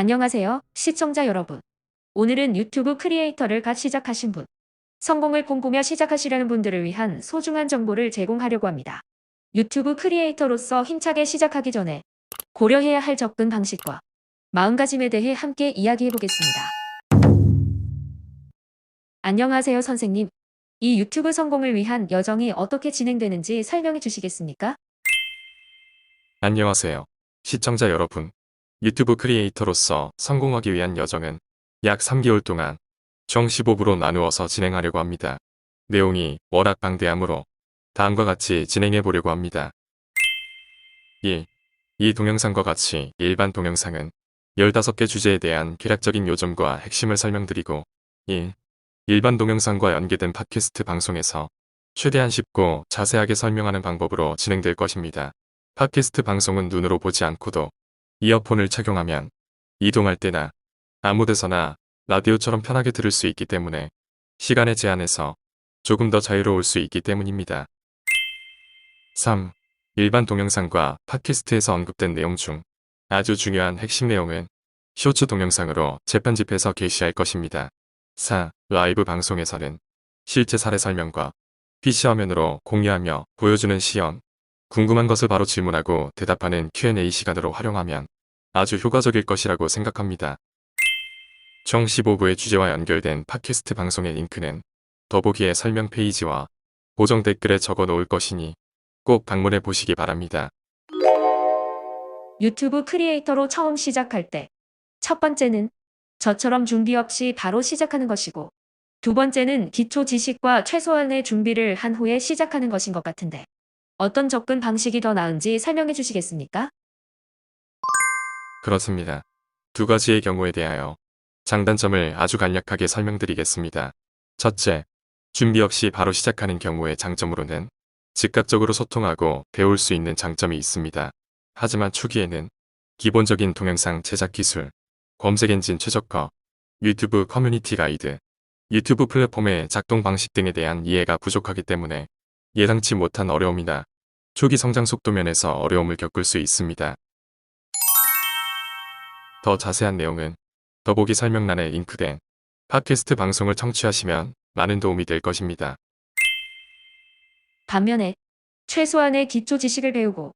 안녕하세요, 시청자 여러분. 오늘은 유튜브 크리에이터를 갓 시작하신 분, 성공을 꿈꾸며 시작하시려는 분들을 위한 소중한 정보를 제공하려고 합니다. 유튜브 크리에이터로서 힘차게 시작하기 전에 고려해야 할 접근 방식과 마음가짐에 대해 함께 이야기해 보겠습니다. 안녕하세요, 선생님. 이 유튜브 성공을 위한 여정이 어떻게 진행되는지 설명해 주시겠습니까? 안녕하세요. 시청자 여러분. 유튜브 크리에이터로서 성공하기 위한 여정은 약 3개월 동안 총 15부로 나누어서 진행하려고 합니다. 내용이 워낙 방대하므로 다음과 같이 진행해 보려고 합니다. 1. 이 동영상과 같이 일반 동영상은 15개 주제에 대한 개략적인 요점과 핵심을 설명드리고 2. 일반 동영상과 연계된 팟캐스트 방송에서 최대한 쉽고 자세하게 설명하는 방법으로 진행될 것입니다. 팟캐스트 방송은 눈으로 보지 않고도 이어폰을 착용하면 이동할 때나 아무 데서나 라디오처럼 편하게 들을 수 있기 때문에 시간의 제한에서 조금 더 자유로울 수 있기 때문입니다. 3. 일반 동영상과 팟캐스트에서 언급된 내용 중 아주 중요한 핵심 내용은 쇼츠 동영상으로 재편집해서 게시할 것입니다. 4. 라이브 방송에서는 실제 사례 설명과 PC화면으로 공유하며 보여주는 시연, 궁금한 것을 바로 질문하고 대답하는 Q&A 시간으로 활용하면 아주 효과적일 것이라고 생각합니다. 총 15부의 주제와 연결된 팟캐스트 방송의 링크는 더보기의 설명 페이지와 고정 댓글에 적어 놓을 것이니 꼭 방문해 보시기 바랍니다. 유튜브 크리에이터로 처음 시작할 때, 첫 번째는 저처럼 준비 없이 바로 시작하는 것이고, 두 번째는 기초 지식과 최소한의 준비를 한 후에 시작하는 것인 것 같은데, 어떤 접근 방식이 더 나은지 설명해 주시겠습니까? 그렇습니다. 두 가지의 경우에 대하여 장단점을 아주 간략하게 설명드리겠습니다. 첫째, 준비 없이 바로 시작하는 경우의 장점으로는 즉각적으로 소통하고 배울 수 있는 장점이 있습니다. 하지만 초기에는 기본적인 동영상 제작 기술, 검색 엔진 최적화, 유튜브 커뮤니티 가이드, 유튜브 플랫폼의 작동 방식 등에 대한 이해가 부족하기 때문에 예상치 못한 어려움이나 초기 성장 속도 면에서 어려움을 겪을 수 있습니다. 더 자세한 내용은 더보기 설명란에 링크된 팟캐스트 방송을 청취하시면 많은 도움이 될 것입니다. 반면에, 최소한의 기초 지식을 배우고,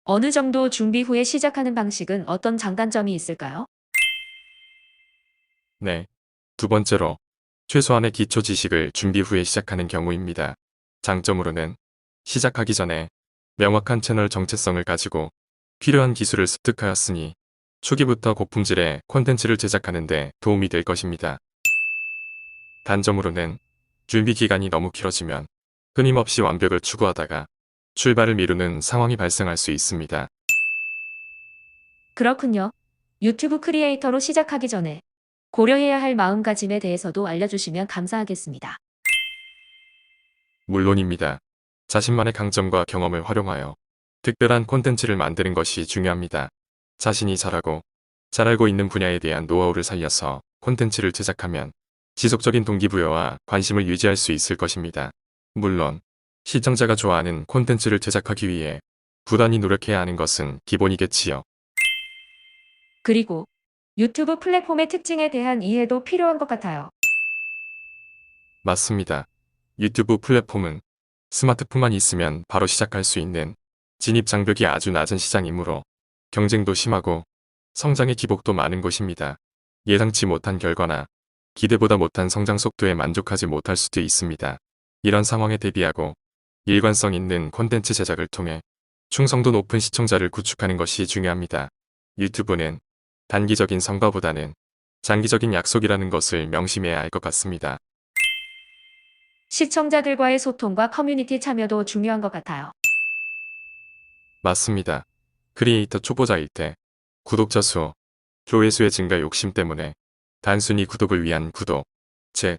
어느 정도 준비 후에 시작하는 방식은 어떤 장단점이 있을까요? 네. 두 번째로, 최소한의 기초 지식을 준비 후에 시작하는 경우입니다. 장점으로는 시작하기 전에 명확한 채널 정체성을 가지고 필요한 기술을 습득하였으니 초기부터 고품질의 콘텐츠를 제작하는 데 도움이 될 것입니다. 단점으로는 준비 기간이 너무 길어지면 끊임없이 완벽을 추구하다가 출발을 미루는 상황이 발생할 수 있습니다. 그렇군요. 유튜브 크리에이터로 시작하기 전에 고려해야 할 마음가짐에 대해서도 알려주시면 감사하겠습니다. 물론입니다. 자신만의 강점과 경험을 활용하여 특별한 콘텐츠를 만드는 것이 중요합니다. 자신이 잘하고 잘 알고 있는 분야에 대한 노하우를 살려서 콘텐츠를 제작하면 지속적인 동기부여와 관심을 유지할 수 있을 것입니다. 물론 시청자가 좋아하는 콘텐츠를 제작하기 위해 부단히 노력해야 하는 것은 기본이겠지요. 그리고 유튜브 플랫폼의 특징에 대한 이해도 필요한 것 같아요. 맞습니다. 유튜브 플랫폼은 스마트폰만 있으면 바로 시작할 수 있는 진입 장벽이 아주 낮은 시장이므로 경쟁도 심하고 성장의 기복도 많은 곳입니다. 예상치 못한 결과나 기대보다 못한 성장 속도에 만족하지 못할 수도 있습니다. 이런 상황에 대비하고 일관성 있는 콘텐츠 제작을 통해 충성도 높은 시청자를 구축하는 것이 중요합니다. 유튜브는 단기적인 성과보다는 장기적인 약속이라는 것을 명심해야 할 것 같습니다. 시청자들과의 소통과 커뮤니티 참여도 중요한 것 같아요. 맞습니다. 크리에이터 초보자일 때 구독자 수, 조회수의 증가 욕심 때문에 단순히 구독을 위한 구독, 즉,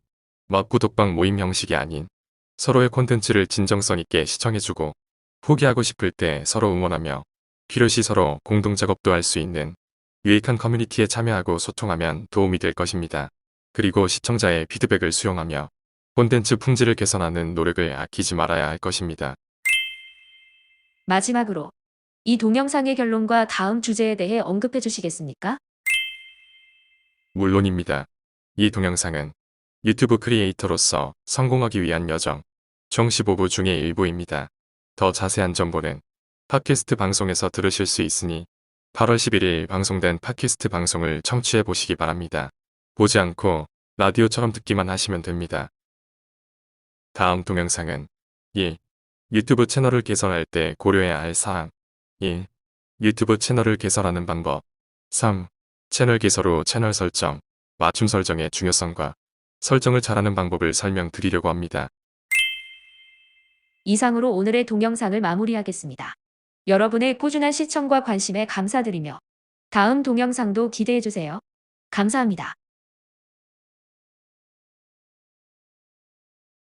맛구독방 모임 형식이 아닌 서로의 콘텐츠를 진정성 있게 시청해주고 포기하고 싶을 때 서로 응원하며 필요시 서로 공동작업도 할 수 있는 유익한 커뮤니티에 참여하고 소통하면 도움이 될 것입니다. 그리고 시청자의 피드백을 수용하며 콘텐츠 품질을 개선하는 노력을 아끼지 말아야 할 것입니다. 마지막으로 이 동영상의 결론과 다음 주제에 대해 언급해 주시겠습니까? 물론입니다. 이 동영상은 유튜브 크리에이터로서 성공하기 위한 여정 총 15부 중의 일부입니다. 더 자세한 정보는 팟캐스트 방송에서 들으실 수 있으니 8월 11일 방송된 팟캐스트 방송을 청취해 보시기 바랍니다. 보지 않고 라디오처럼 듣기만 하시면 됩니다. 다음 동영상은 1. 유튜브 채널을 개설할 때 고려해야 할 사항 1. 유튜브 채널을 개설하는 방법 3. 채널 개설 후 채널 설정, 맞춤 설정의 중요성과 설정을 잘하는 방법을 설명드리려고 합니다. 이상으로 오늘의 동영상을 마무리하겠습니다. 여러분의 꾸준한 시청과 관심에 감사드리며 다음 동영상도 기대해주세요. 감사합니다.